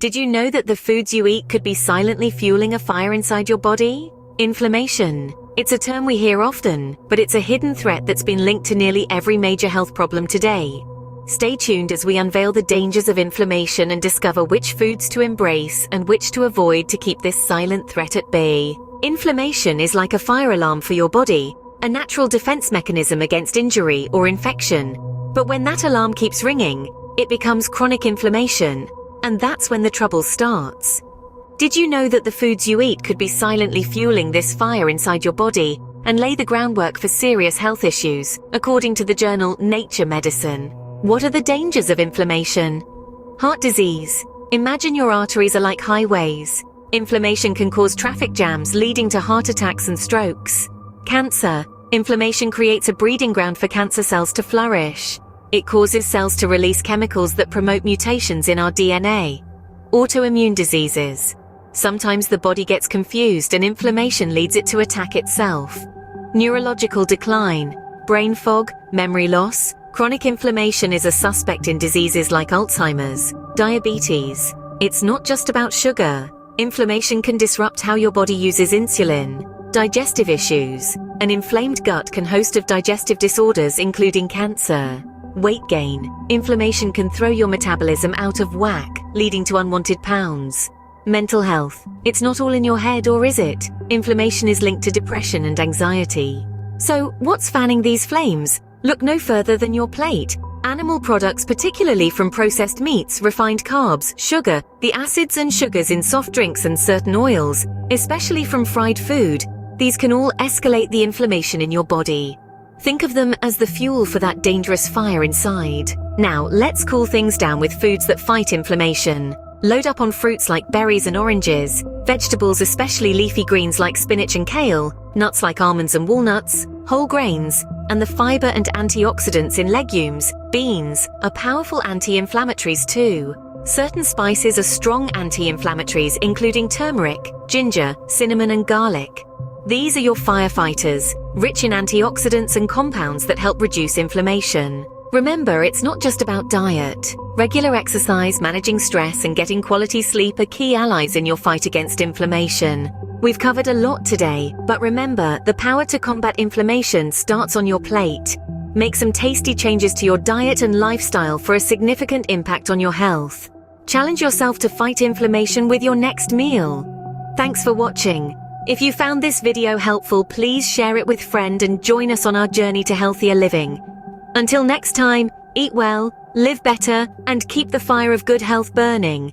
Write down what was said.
Did you know that the foods you eat could be silently fueling a fire inside your body? Inflammation. It's a term we hear often, but it's a hidden threat that's been linked to nearly every major health problem today. Stay tuned as we unveil the dangers of inflammation and discover which foods to embrace and which to avoid to keep this silent threat at bay. Inflammation is like a fire alarm for your body, a natural defense mechanism against injury or infection. But when that alarm keeps ringing, it becomes chronic inflammation, and that's when the trouble starts. Did you know that the foods you eat could be silently fueling this fire inside your body and lay the groundwork for serious health issues, according to the journal Nature Medicine? What are the dangers of inflammation? Heart disease. Imagine your arteries are like highways. Inflammation can cause traffic jams leading to heart attacks and strokes. Cancer. Inflammation creates a breeding ground for cancer cells to flourish. It causes cells to release chemicals that promote mutations in our DNA. Autoimmune diseases. Sometimes the body gets confused and inflammation leads it to attack itself. Neurological decline. Brain fog, memory loss. Chronic inflammation is a suspect in diseases like Alzheimer's, diabetes. It's not just about sugar. Inflammation can disrupt how your body uses insulin. Digestive issues. An inflamed gut can host of digestive disorders including cancer. Weight gain. Inflammation can throw your metabolism out of whack, leading to unwanted pounds. Mental health. It's not all in your head, or is it? Inflammation is linked to depression and anxiety. So, what's fanning these flames? Look no further than your plate. Animal products, particularly from processed meats, refined carbs, sugar, the acids and sugars in soft drinks and certain oils, especially from fried food, these can all escalate the inflammation in your body. Think of them as the fuel for that dangerous fire inside. Now, let's cool things down with foods that fight inflammation. Load up on fruits like berries and oranges, vegetables, especially leafy greens like spinach and kale, nuts like almonds and walnuts, whole grains, and the fiber and antioxidants in legumes, beans, are powerful anti-inflammatories too. Certain spices are strong anti-inflammatories, including turmeric, ginger, cinnamon, and garlic. These are your firefighters, rich in antioxidants and compounds that help reduce inflammation. Remember, it's not just about diet. Regular exercise, managing stress, and getting quality sleep are key allies in your fight against inflammation. We've covered a lot today, but remember, the power to combat inflammation starts on your plate. Make some tasty changes to your diet and lifestyle for a significant impact on your health. Challenge yourself to fight inflammation with your next meal. Thanks for watching. If you found this video helpful, please share it with friends and join us on our journey to healthier living. Until next time, eat well, live better, and keep the fire of good health burning.